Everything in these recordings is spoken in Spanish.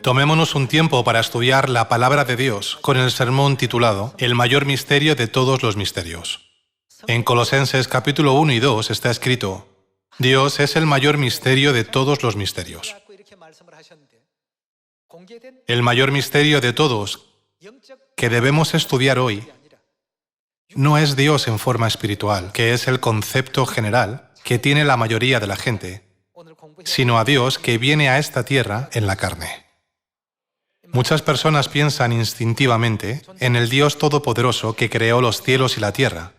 Tomémonos un tiempo para estudiar la palabra de Dios con el sermón titulado El mayor misterio de todos los misterios. En Colosenses capítulo 1 y 2 está escrito: Dios es el mayor misterio de todos los misterios. El mayor misterio de todos que debemos estudiar hoy no es Dios en forma espiritual, que es el concepto general que tiene la mayoría de la gente, sino a Dios que viene a esta tierra en la carne. Muchas personas piensan instintivamente en el Dios Todopoderoso que creó los cielos y la tierra,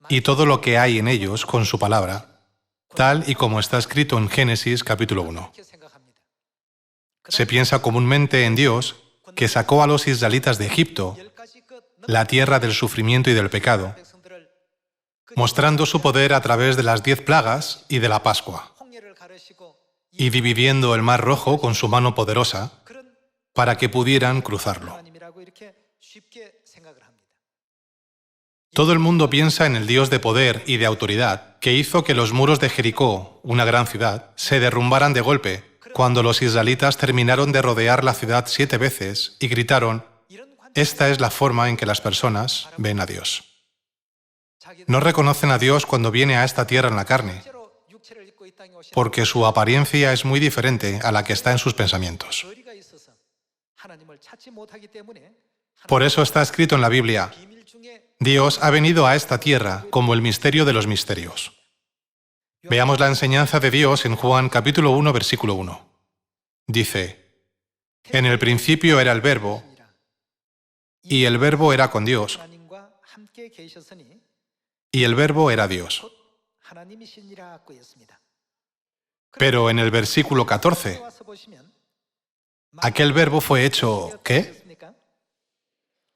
y todo lo que hay en ellos con su palabra, tal y como está escrito en Génesis capítulo 1. Se piensa comúnmente en Dios que sacó a los israelitas de Egipto, la tierra del sufrimiento y del pecado, mostrando su poder a través de las 10 plagas y de la Pascua, y dividiendo el mar Rojo con su mano poderosa para que pudieran cruzarlo. Todo el mundo piensa en el Dios de poder y de autoridad que hizo que los muros de Jericó, una gran ciudad, se derrumbaran de golpe cuando los israelitas terminaron de rodear la ciudad 7 veces y gritaron: esta es la forma en que las personas ven a Dios. No reconocen a Dios cuando viene a esta tierra en la carne, porque su apariencia es muy diferente a la que está en sus pensamientos. Por eso está escrito en la Biblia: Dios ha venido a esta tierra como el misterio de los misterios. Veamos la enseñanza de Dios en Juan capítulo 1, versículo 1. Dice: en el principio era el Verbo, y el Verbo era con Dios, y el Verbo era Dios. Pero en el versículo 14, aquel Verbo fue hecho, ¿qué?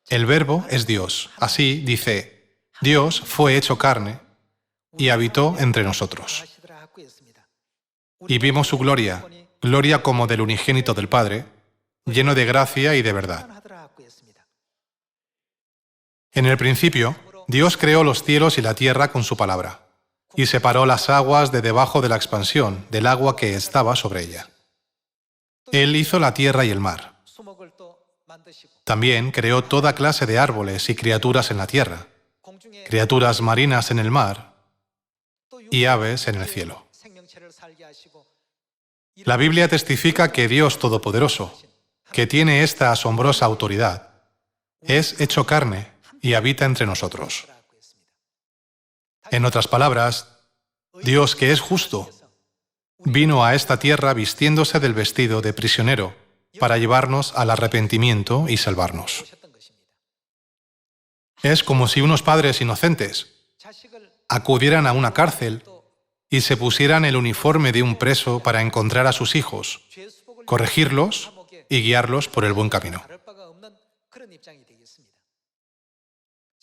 El Verbo es Dios. Así dice: Dios fue hecho carne y habitó entre nosotros. Y vimos su gloria, gloria como del unigénito del Padre, lleno de gracia y de verdad. En el principio, Dios creó los cielos y la tierra con su palabra, y separó las aguas de debajo de la expansión del agua que estaba sobre ella. Él hizo la tierra y el mar. También creó toda clase de árboles y criaturas en la tierra, criaturas marinas en el mar y aves en el cielo. La Biblia testifica que Dios Todopoderoso, que tiene esta asombrosa autoridad, es hecho carne y habita entre nosotros. En otras palabras, Dios, que es justo, vino a esta tierra vistiéndose del vestido de prisionero para llevarnos al arrepentimiento y salvarnos. Es como si unos padres inocentes acudieran a una cárcel y se pusieran el uniforme de un preso para encontrar a sus hijos, corregirlos y guiarlos por el buen camino.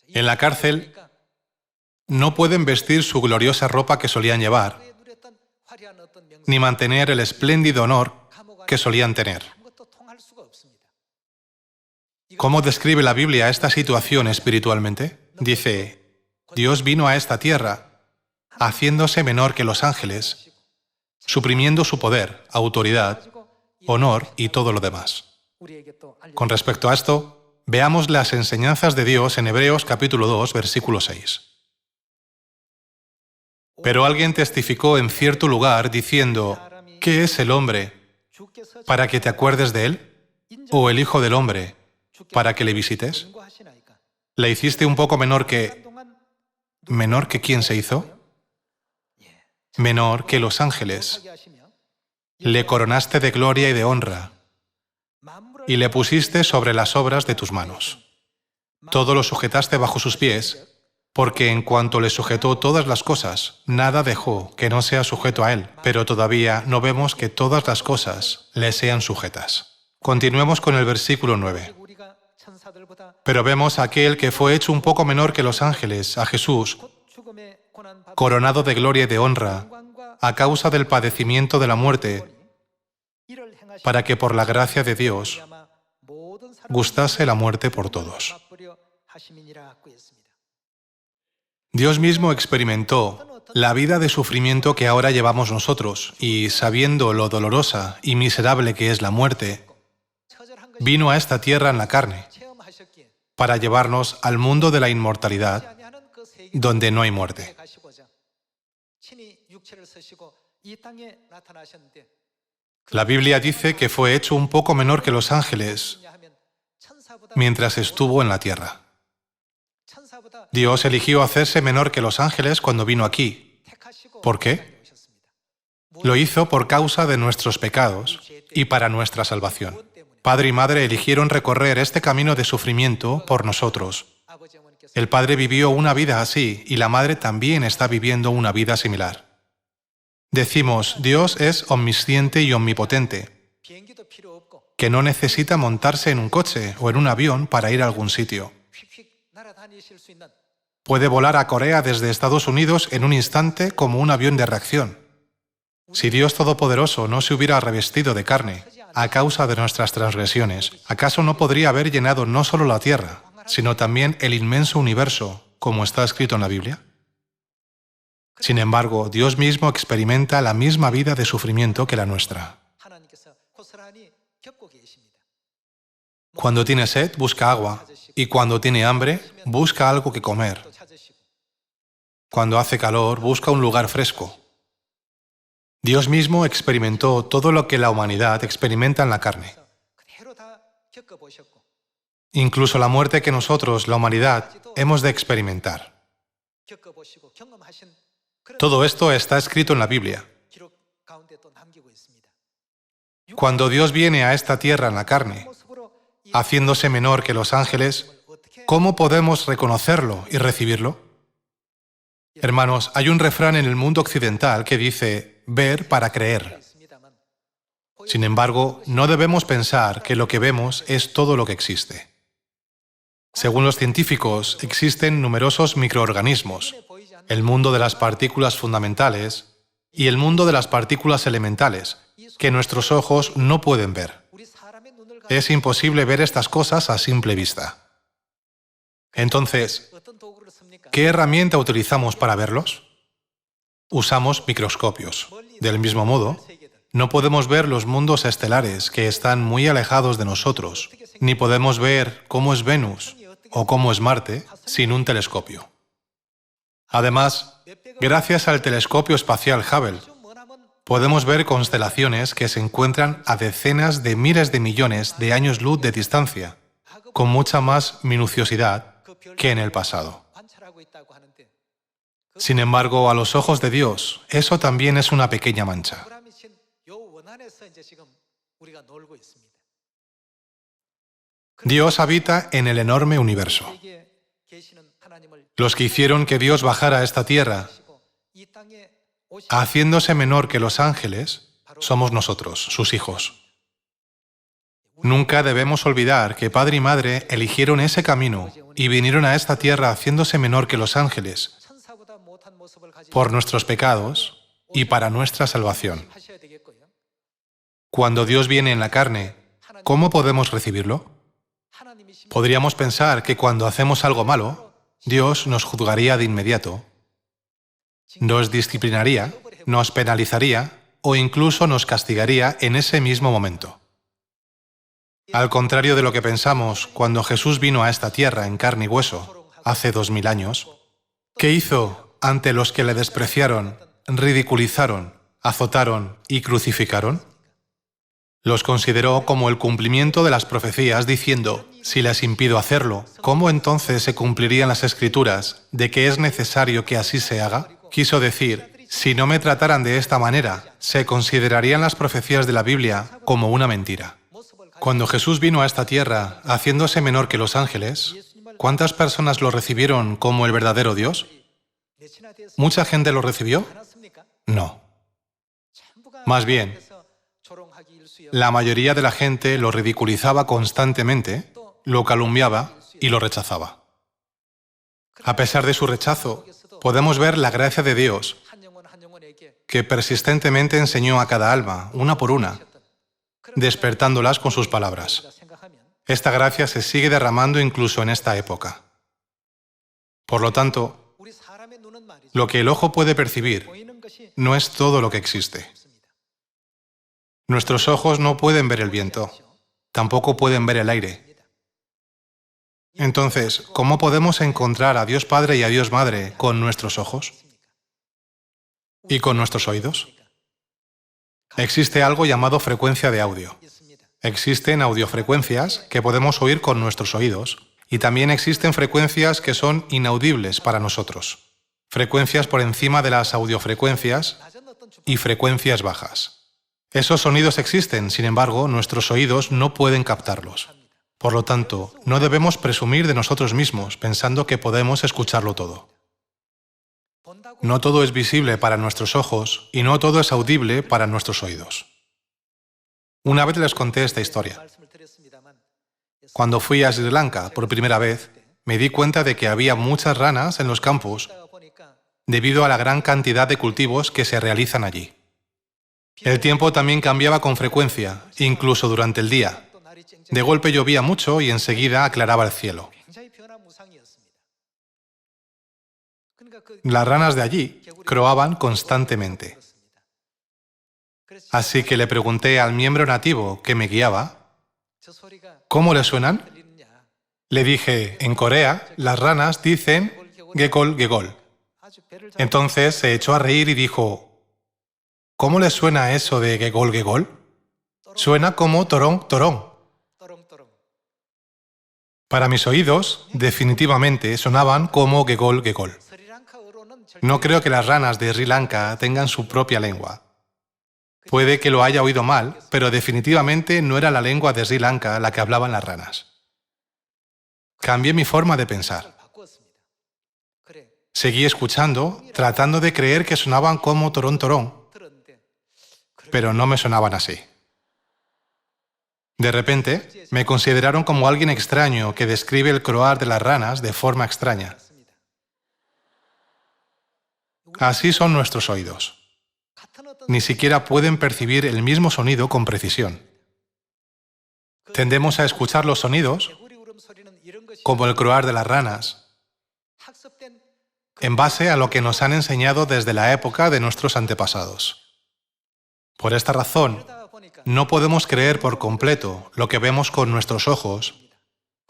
En la cárcel no pueden vestir su gloriosa ropa que solían llevar, ni mantener el espléndido honor que solían tener. ¿Cómo describe la Biblia esta situación espiritualmente? Dice: Dios vino a esta tierra haciéndose menor que los ángeles, suprimiendo su poder, autoridad, honor y todo lo demás. Con respecto a esto, veamos las enseñanzas de Dios en Hebreos capítulo 2, versículo 6. Pero alguien testificó en cierto lugar diciendo: ¿qué es el hombre para que te acuerdes de él? ¿O el hijo del hombre para que le visites? ¿Le hiciste un poco menor que... ¿menor que quién se hizo? Menor que los ángeles. Le coronaste de gloria y de honra, y le pusiste sobre las obras de tus manos. Todo lo sujetaste bajo sus pies, porque en cuanto le sujetó todas las cosas, nada dejó que no sea sujeto a él, pero todavía no vemos que todas las cosas le sean sujetas. Continuemos con el versículo 9. Pero vemos a aquel que fue hecho un poco menor que los ángeles, a Jesús, coronado de gloria y de honra, a causa del padecimiento de la muerte, para que por la gracia de Dios gustase la muerte por todos. Dios mismo experimentó la vida de sufrimiento que ahora llevamos nosotros, y sabiendo lo dolorosa y miserable que es la muerte, vino a esta tierra en la carne para llevarnos al mundo de la inmortalidad, donde no hay muerte. La Biblia dice que fue hecho un poco menor que los ángeles mientras estuvo en la tierra. Dios eligió hacerse menor que los ángeles cuando vino aquí. ¿Por qué? Lo hizo por causa de nuestros pecados y para nuestra salvación. Padre y madre eligieron recorrer este camino de sufrimiento por nosotros. El padre vivió una vida así y la madre también está viviendo una vida similar. Decimos, Dios es omnisciente y omnipotente, que no necesita montarse en un coche o en un avión para ir a algún sitio. Puede volar a Corea desde Estados Unidos en un instante como un avión de reacción. Si Dios Todopoderoso no se hubiera revestido de carne a causa de nuestras transgresiones, ¿acaso no podría haber llenado no solo la tierra, sino también el inmenso universo, como está escrito en la Biblia? Sin embargo, Dios mismo experimenta la misma vida de sufrimiento que la nuestra. Cuando tiene sed, busca agua, y cuando tiene hambre, busca algo que comer. Cuando hace calor, busca un lugar fresco. Dios mismo experimentó todo lo que la humanidad experimenta en la carne. Incluso la muerte que nosotros, la humanidad, hemos de experimentar. Todo esto está escrito en la Biblia. Cuando Dios viene a esta tierra en la carne, haciéndose menor que los ángeles, ¿cómo podemos reconocerlo y recibirlo? Hermanos, hay un refrán en el mundo occidental que dice, ver para creer. Sin embargo, no debemos pensar que lo que vemos es todo lo que existe. Según los científicos, existen numerosos microorganismos, el mundo de las partículas fundamentales y el mundo de las partículas elementales, que nuestros ojos no pueden ver. Es imposible ver estas cosas a simple vista. Entonces, ¿qué herramienta utilizamos para verlos? Usamos microscopios. Del mismo modo, no podemos ver los mundos estelares que están muy alejados de nosotros, ni podemos ver cómo es Venus o cómo es Marte sin un telescopio. Además, gracias al telescopio espacial Hubble, podemos ver constelaciones que se encuentran a decenas de miles de millones de años luz de distancia, con mucha más minuciosidad que en el pasado. Sin embargo, a los ojos de Dios, eso también es una pequeña mancha. Dios habita en el enorme universo. Los que hicieron que Dios bajara a esta tierra, haciéndose menor que los ángeles, somos nosotros, sus hijos. Nunca debemos olvidar que padre y madre eligieron ese camino y vinieron a esta tierra haciéndose menor que los ángeles, por nuestros pecados y para nuestra salvación. Cuando Dios viene en la carne, ¿cómo podemos recibirlo? Podríamos pensar que cuando hacemos algo malo, Dios nos juzgaría de inmediato, nos disciplinaría, nos penalizaría o incluso nos castigaría en ese mismo momento. Al contrario de lo que pensamos cuando Jesús vino a esta tierra en carne y hueso, hace 2000 años, ¿qué hizo ante los que le despreciaron, ridiculizaron, azotaron y crucificaron? Los consideró como el cumplimiento de las profecías, diciendo, si les impido hacerlo, ¿cómo entonces se cumplirían las Escrituras de que es necesario que así se haga? Quiso decir, si no me trataran de esta manera, se considerarían las profecías de la Biblia como una mentira. Cuando Jesús vino a esta tierra, haciéndose menor que los ángeles, ¿cuántas personas lo recibieron como el verdadero Dios? ¿Mucha gente lo recibió? No. Más bien, la mayoría de la gente lo ridiculizaba constantemente, lo calumniaba y lo rechazaba. A pesar de su rechazo, podemos ver la gracia de Dios, que persistentemente enseñó a cada alma, una por una, despertándolas con sus palabras. Esta gracia se sigue derramando incluso en esta época. Por lo tanto, lo que el ojo puede percibir no es todo lo que existe. Nuestros ojos no pueden ver el viento, tampoco pueden ver el aire. Entonces, ¿cómo podemos encontrar a Dios Padre y a Dios Madre con nuestros ojos? ¿Y con nuestros oídos? Existe algo llamado frecuencia de audio. Existen audiofrecuencias que podemos oír con nuestros oídos y también existen frecuencias que son inaudibles para nosotros. Frecuencias por encima de las audiofrecuencias y frecuencias bajas. Esos sonidos existen, sin embargo, nuestros oídos no pueden captarlos. Por lo tanto, no debemos presumir de nosotros mismos pensando que podemos escucharlo todo. No todo es visible para nuestros ojos y no todo es audible para nuestros oídos. Una vez les conté esta historia. Cuando fui a Sri Lanka por primera vez, me di cuenta de que había muchas ranas en los campos debido a la gran cantidad de cultivos que se realizan allí. El tiempo también cambiaba con frecuencia, incluso durante el día. De golpe llovía mucho y enseguida aclaraba el cielo. Las ranas de allí croaban constantemente. Así que le pregunté al miembro nativo que me guiaba, ¿cómo le suenan? Le dije, en Corea, las ranas dicen gegol, gegol. Entonces se echó a reír y dijo, ¿cómo le suena eso de gegol, gegol? Suena como torón, torón. Para mis oídos, definitivamente sonaban como gegol, gegol. No creo que las ranas de Sri Lanka tengan su propia lengua. Puede que lo haya oído mal, pero definitivamente no era la lengua de Sri Lanka la que hablaban las ranas. Cambié mi forma de pensar. Seguí escuchando, tratando de creer que sonaban como torón, torón, pero no me sonaban así. De repente, me consideraron como alguien extraño que describe el croar de las ranas de forma extraña. Así son nuestros oídos. Ni siquiera pueden percibir el mismo sonido con precisión. Tendemos a escuchar los sonidos, como el croar de las ranas, en base a lo que nos han enseñado desde la época de nuestros antepasados. Por esta razón, no podemos creer por completo lo que vemos con nuestros ojos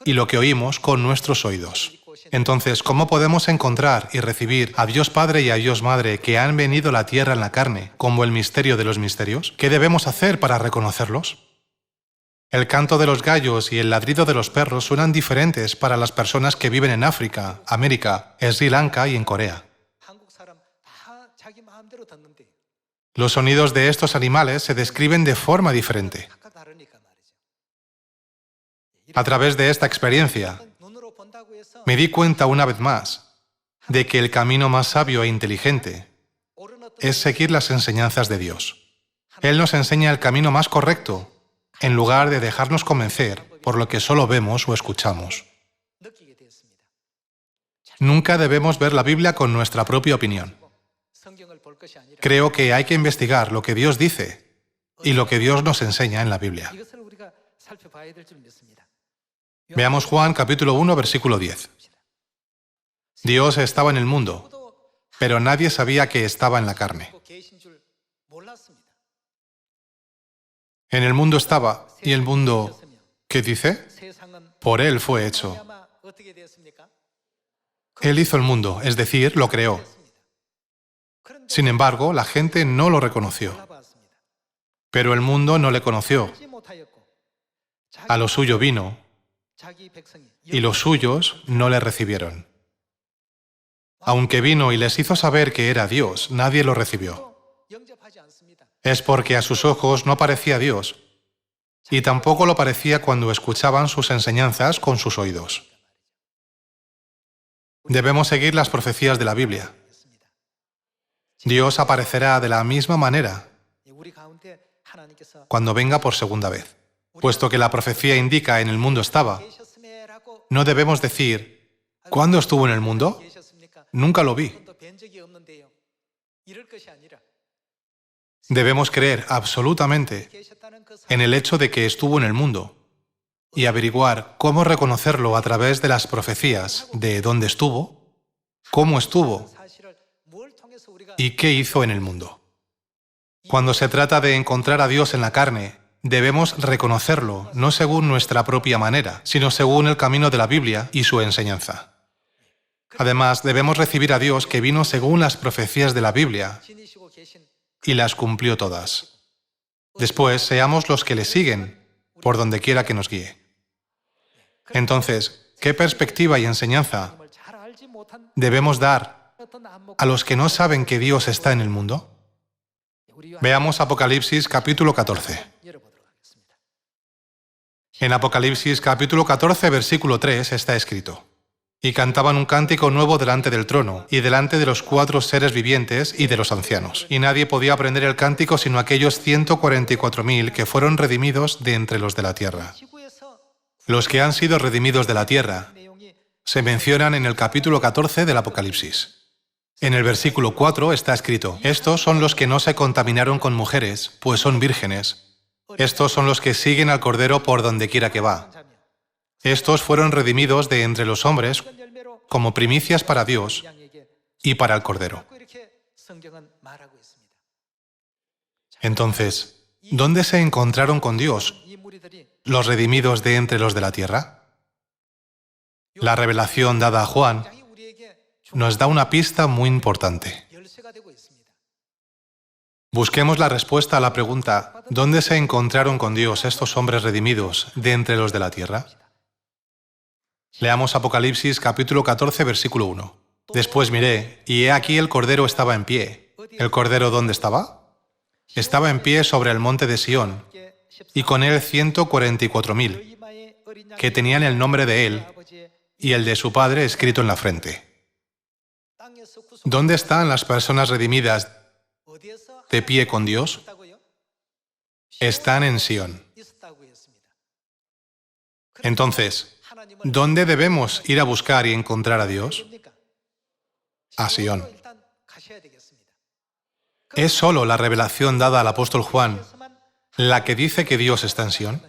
y lo que oímos con nuestros oídos. Entonces, ¿cómo podemos encontrar y recibir a Dios Padre y a Dios Madre que han venido a la tierra en la carne, como el misterio de los misterios? ¿Qué debemos hacer para reconocerlos? El canto de los gallos y el ladrido de los perros suenan diferentes para las personas que viven en África, América, Sri Lanka y en Corea. Los sonidos de estos animales se describen de forma diferente. A través de esta experiencia, me di cuenta una vez más de que el camino más sabio e inteligente es seguir las enseñanzas de Dios. Él nos enseña el camino más correcto en lugar de dejarnos convencer por lo que solo vemos o escuchamos. Nunca debemos ver la Biblia con nuestra propia opinión. Creo que hay que investigar lo que Dios dice y lo que Dios nos enseña en la Biblia. Veamos Juan capítulo 1, versículo 10. Dios estaba en el mundo, pero nadie sabía que estaba en la carne. En el mundo estaba, y el mundo, ¿qué dice? Por Él fue hecho. Él hizo el mundo, es decir, lo creó. Sin embargo, la gente no lo reconoció. Pero el mundo no le conoció. A lo suyo vino, y los suyos no le recibieron. Aunque vino y les hizo saber que era Dios, nadie lo recibió. Es porque a sus ojos no parecía Dios, y tampoco lo parecía cuando escuchaban sus enseñanzas con sus oídos. Debemos seguir las profecías de la Biblia. Dios aparecerá de la misma manera cuando venga por segunda vez. Puesto que la profecía indica en el mundo estaba, no debemos decir, ¿cuándo estuvo en el mundo? Nunca lo vi. Debemos creer absolutamente en el hecho de que estuvo en el mundo y averiguar cómo reconocerlo a través de las profecías de dónde estuvo, cómo estuvo y qué hizo en el mundo. Cuando se trata de encontrar a Dios en la carne, debemos reconocerlo, no según nuestra propia manera, sino según el camino de la Biblia y su enseñanza. Además, debemos recibir a Dios que vino según las profecías de la Biblia y las cumplió todas. Después, seamos los que le siguen, por donde quiera que nos guíe. Entonces, ¿qué perspectiva y enseñanza debemos dar a los que no saben que Dios está en el mundo? Veamos Apocalipsis capítulo 14. En Apocalipsis capítulo 14, versículo 3 está escrito: Y cantaban un cántico nuevo delante del trono, y delante de los 4 seres vivientes y de los ancianos. Y nadie podía aprender el cántico sino aquellos 144.000 que fueron redimidos de entre los de la tierra. Los que han sido redimidos de la tierra se mencionan en el capítulo 14 del Apocalipsis. En el versículo 4 está escrito: Estos son los que no se contaminaron con mujeres, pues son vírgenes. Estos son los que siguen al Cordero por donde quiera que va. Estos fueron redimidos de entre los hombres como primicias para Dios y para el Cordero. Entonces, ¿dónde se encontraron con Dios los redimidos de entre los de la tierra? La revelación dada a Juan nos da una pista muy importante. Busquemos la respuesta a la pregunta: ¿dónde se encontraron con Dios estos hombres redimidos de entre los de la tierra? Leamos Apocalipsis capítulo 14, versículo 1. Después miré, y he aquí el Cordero estaba en pie. ¿El Cordero dónde estaba? Estaba en pie sobre el monte de Sión, y con él 144.000, que tenían el nombre de él y el de su Padre escrito en la frente. ¿Dónde están las personas redimidas de pie con Dios? Están en Sión. Entonces, ¿dónde debemos ir a buscar y encontrar a Dios? A Sión. ¿Es solo la revelación dada al apóstol Juan la que dice que Dios está en Sión?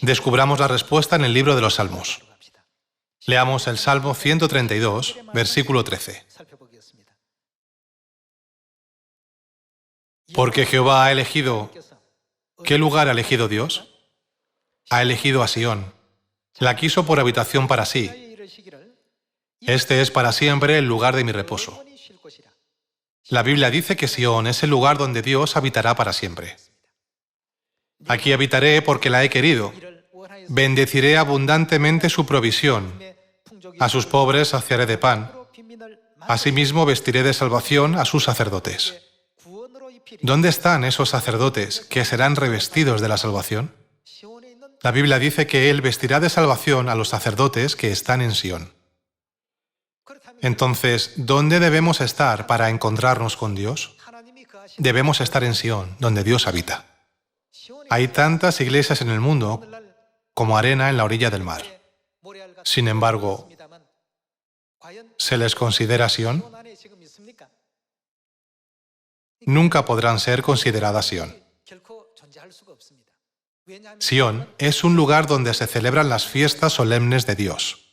Descubramos la respuesta en el libro de los Salmos. Leamos el Salmo 132, versículo 13. Porque Jehová ha elegido... ¿Qué lugar ha elegido Dios? Ha elegido a Sión. La quiso por habitación para sí. Este es para siempre el lugar de mi reposo. La Biblia dice que Sión es el lugar donde Dios habitará para siempre. Aquí habitaré porque la he querido. Bendeciré abundantemente su provisión. A sus pobres saciaré de pan. Asimismo vestiré de salvación a sus sacerdotes. ¿Dónde están esos sacerdotes que serán revestidos de la salvación? La Biblia dice que Él vestirá de salvación a los sacerdotes que están en Sión. Entonces, ¿dónde debemos estar para encontrarnos con Dios? Debemos estar en Sión, donde Dios habita. Hay tantas iglesias en el mundo como arena en la orilla del mar. Sin embargo, ¿se les considera Sión? Nunca podrán ser consideradas Sión. Sión es un lugar donde se celebran las fiestas solemnes de Dios.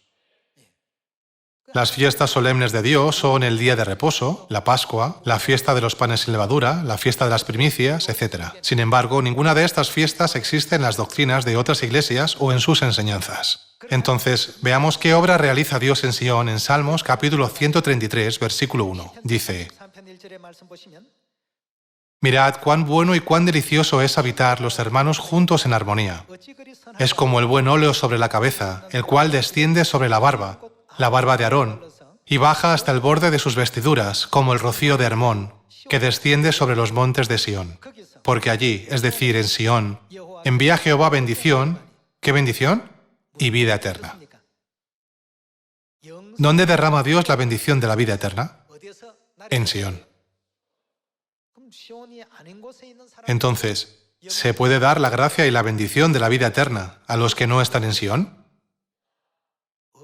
Las fiestas solemnes de Dios son el día de reposo, la Pascua, la fiesta de los panes sin levadura, la fiesta de las primicias, etc. Sin embargo, ninguna de estas fiestas existe en las doctrinas de otras iglesias o en sus enseñanzas. Entonces, veamos qué obra realiza Dios en Sión en Salmos capítulo 133, versículo 1. Dice: Mirad cuán bueno y cuán delicioso es habitar los hermanos juntos en armonía. Es como el buen óleo sobre la cabeza, el cual desciende sobre la barba de Aarón, y baja hasta el borde de sus vestiduras, como el rocío de Hermón, que desciende sobre los montes de Sión. Porque allí, es decir, en Sión, envía Jehová bendición. ¿Qué bendición? Y vida eterna. ¿Dónde derrama Dios la bendición de la vida eterna? En Sión. Entonces, ¿se puede dar la gracia y la bendición de la vida eterna a los que no están en Sión?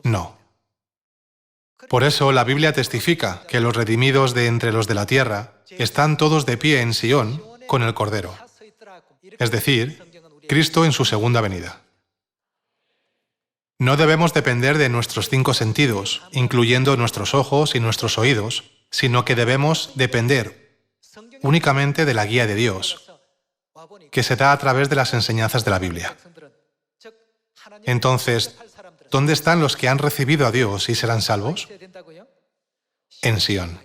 No. Por eso la Biblia testifica que los redimidos de entre los de la tierra están todos de pie en Sión con el Cordero, es decir, Cristo en su segunda venida. No debemos depender de nuestros 5 sentidos, incluyendo nuestros ojos y nuestros oídos, sino que debemos depender únicamente de la guía de Dios que se da a través de las enseñanzas de la Biblia. Entonces, ¿dónde están los que han recibido a Dios y serán salvos? En Sión.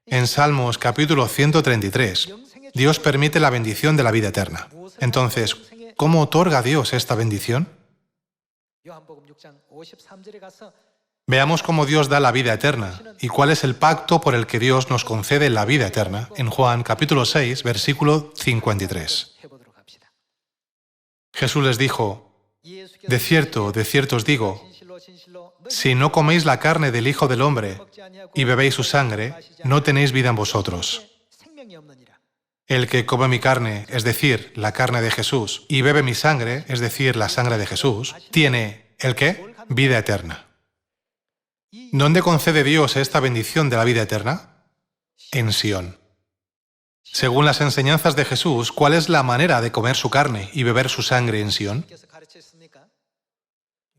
En Salmos capítulo 133, Dios permite la bendición de la vida eterna. Entonces, ¿cómo otorga Dios esta bendición? Veamos cómo Dios da la vida eterna y cuál es el pacto por el que Dios nos concede la vida eterna en Juan capítulo 6, versículo 53. Jesús les dijo: de cierto os digo, si no coméis la carne del Hijo del Hombre y bebéis su sangre, no tenéis vida en vosotros. El que come mi carne, es decir, la carne de Jesús, y bebe mi sangre, es decir, la sangre de Jesús, tiene, ¿el qué? Vida eterna. ¿Dónde concede Dios esta bendición de la vida eterna? En Sión. Según las enseñanzas de Jesús, ¿cuál es la manera de comer su carne y beber su sangre en Sión?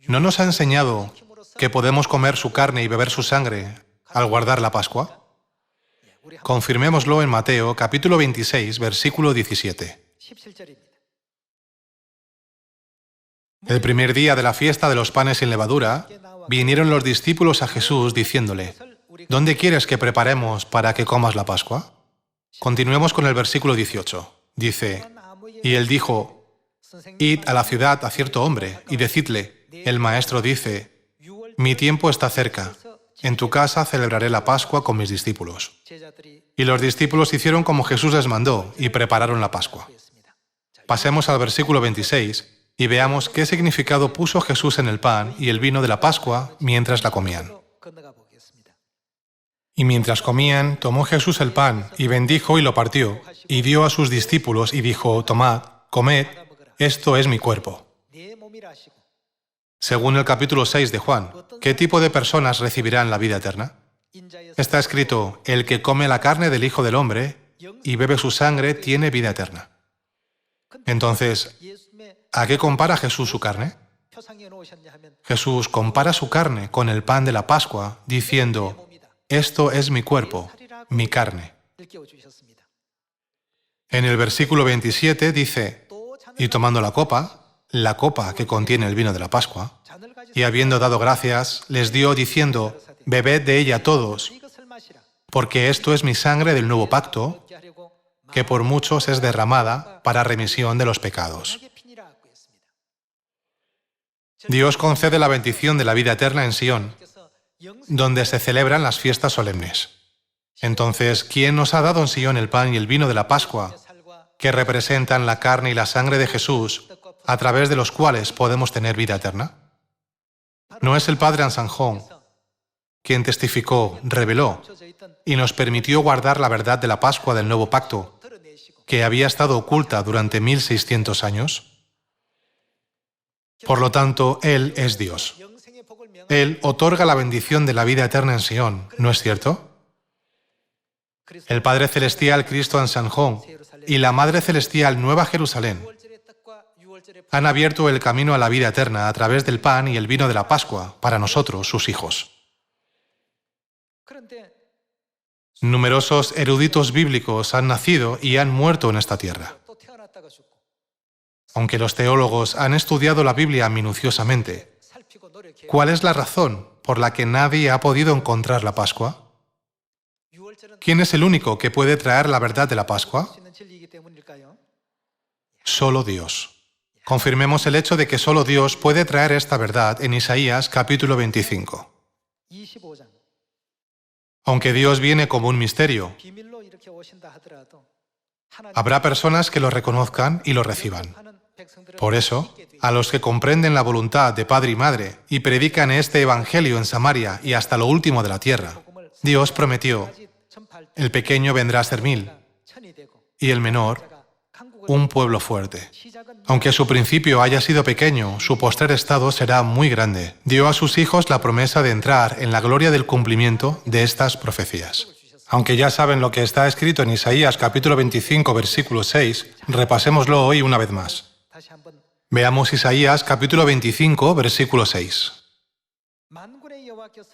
¿No nos ha enseñado que podemos comer su carne y beber su sangre al guardar la Pascua? Confirmémoslo en Mateo capítulo 26, versículo 17. El primer día de la fiesta de los panes sin levadura, vinieron los discípulos a Jesús diciéndole: ¿dónde quieres que preparemos para que comas la Pascua? Continuemos con el versículo 18. Dice: y él dijo: id a la ciudad a cierto hombre y decidle, el maestro dice, mi tiempo está cerca, en tu casa celebraré la Pascua con mis discípulos. Y los discípulos hicieron como Jesús les mandó y prepararon la Pascua. Pasemos al versículo 26 y veamos qué significado puso Jesús en el pan y el vino de la Pascua mientras la comían. Y mientras comían, tomó Jesús el pan y bendijo y lo partió, y dio a sus discípulos y dijo: tomad, comed, esto es mi cuerpo. Según el capítulo 6 de Juan, ¿qué tipo de personas recibirán la vida eterna? Está escrito: el que come la carne del Hijo del Hombre y bebe su sangre tiene vida eterna. Entonces, ¿a qué compara Jesús su carne? Jesús compara su carne con el pan de la Pascua, diciendo: esto es mi cuerpo, mi carne. En el versículo 27 dice: y tomando la copa que contiene el vino de la Pascua, y habiendo dado gracias, les dio diciendo: bebed de ella todos, porque esto es mi sangre del nuevo pacto, que por muchos es derramada para remisión de los pecados. Dios concede la bendición de la vida eterna en Sión, donde se celebran las fiestas solemnes. Entonces, ¿quién nos ha dado en Sión el pan y el vino de la Pascua, que representan la carne y la sangre de Jesús, a través de los cuales podemos tener vida eterna? ¿No es el Padre Ansanjón quien testificó, reveló y nos permitió guardar la verdad de la Pascua del nuevo pacto, que había estado oculta durante 1600 años? Por lo tanto, Él es Dios. Él otorga la bendición de la vida eterna en Sión, ¿no es cierto? El Padre Celestial Cristo Ansanjón y la Madre Celestial Nueva Jerusalén han abierto el camino a la vida eterna a través del pan y el vino de la Pascua para nosotros, sus hijos. Numerosos eruditos bíblicos han nacido y han muerto en esta tierra. Aunque los teólogos han estudiado la Biblia minuciosamente, ¿cuál es la razón por la que nadie ha podido encontrar la Pascua? ¿Quién es el único que puede traer la verdad de la Pascua? Solo Dios. Confirmemos el hecho de que solo Dios puede traer esta verdad en Isaías capítulo 25. Aunque Dios viene como un misterio, habrá personas que lo reconozcan y lo reciban. Por eso, a los que comprenden la voluntad de Padre y Madre y predican este Evangelio en Samaria y hasta lo último de la tierra, Dios prometió: el pequeño vendrá a ser 1000 y el menor un pueblo fuerte. Aunque su principio haya sido pequeño, su postrer estado será muy grande. Dio a sus hijos la promesa de entrar en la gloria del cumplimiento de estas profecías. Aunque ya saben lo que está escrito en Isaías capítulo 25, versículo 6, repasémoslo hoy una vez más. Veamos Isaías capítulo 25, versículo 6.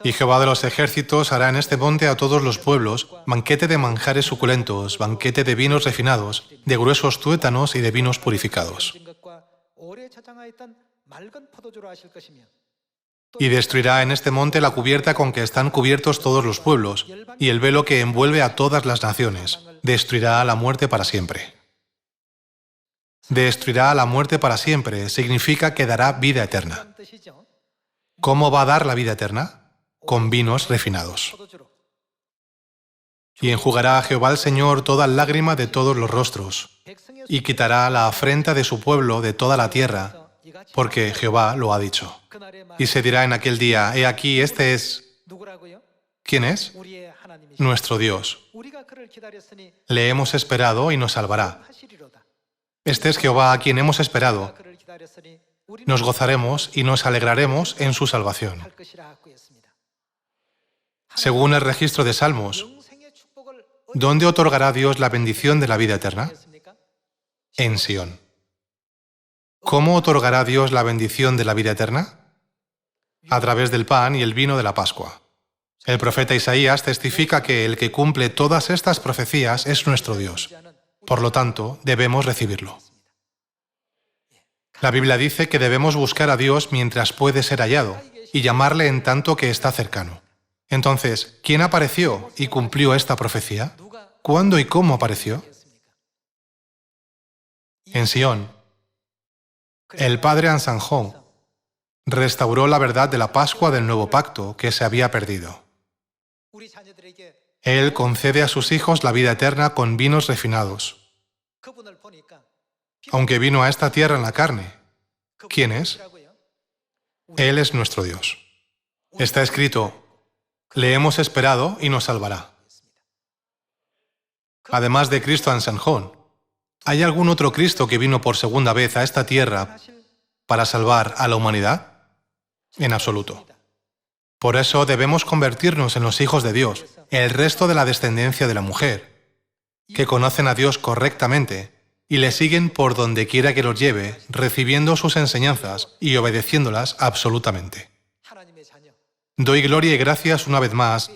Y Jehová de los ejércitos hará en este monte a todos los pueblos banquete de manjares suculentos, banquete de vinos refinados, de gruesos tuétanos y de vinos purificados. Y destruirá en este monte la cubierta con que están cubiertos todos los pueblos, y el velo que envuelve a todas las naciones. Destruirá a la muerte para siempre. Destruirá a la muerte para siempre significa que dará vida eterna. ¿Cómo va a dar la vida eterna? Con vinos refinados. Y enjugará a Jehová el Señor toda lágrima de todos los rostros, y quitará la afrenta de su pueblo de toda la tierra, porque Jehová lo ha dicho. Y se dirá en aquel día, he aquí, este es... ¿Quién es? Nuestro Dios. Le hemos esperado y nos salvará. Este es Jehová a quien hemos esperado. Nos gozaremos y nos alegraremos en su salvación. Según el registro de Salmos, ¿dónde otorgará Dios la bendición de la vida eterna? En Sión. ¿Cómo otorgará Dios la bendición de la vida eterna? A través del pan y el vino de la Pascua. El profeta Isaías testifica que el que cumple todas estas profecías es nuestro Dios. Por lo tanto, debemos recibirlo. La Biblia dice que debemos buscar a Dios mientras puede ser hallado y llamarle en tanto que está cercano. Entonces, ¿quién apareció y cumplió esta profecía? ¿Cuándo y cómo apareció? En Sión. El padre Ansanjón restauró la verdad de la Pascua del nuevo pacto que se había perdido. Él concede a sus hijos la vida eterna con vinos refinados. Aunque vino a esta tierra en la carne, ¿quién es? Él es nuestro Dios. Está escrito, le hemos esperado y nos salvará. Además de Cristo Ansanjón, ¿hay algún otro Cristo que vino por segunda vez a esta tierra para salvar a la humanidad? En absoluto. Por eso debemos convertirnos en los hijos de Dios, el resto de la descendencia de la mujer, que conocen a Dios correctamente y le siguen por donde quiera que los lleve, recibiendo sus enseñanzas y obedeciéndolas absolutamente. Doy gloria y gracias una vez más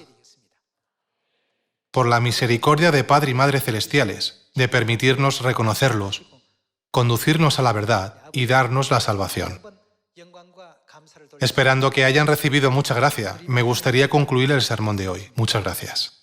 por la misericordia de Padre y Madre Celestiales, de permitirnos reconocerlos, conducirnos a la verdad y darnos la salvación. Esperando que hayan recibido mucha gracia, me gustaría concluir el sermón de hoy. Muchas gracias.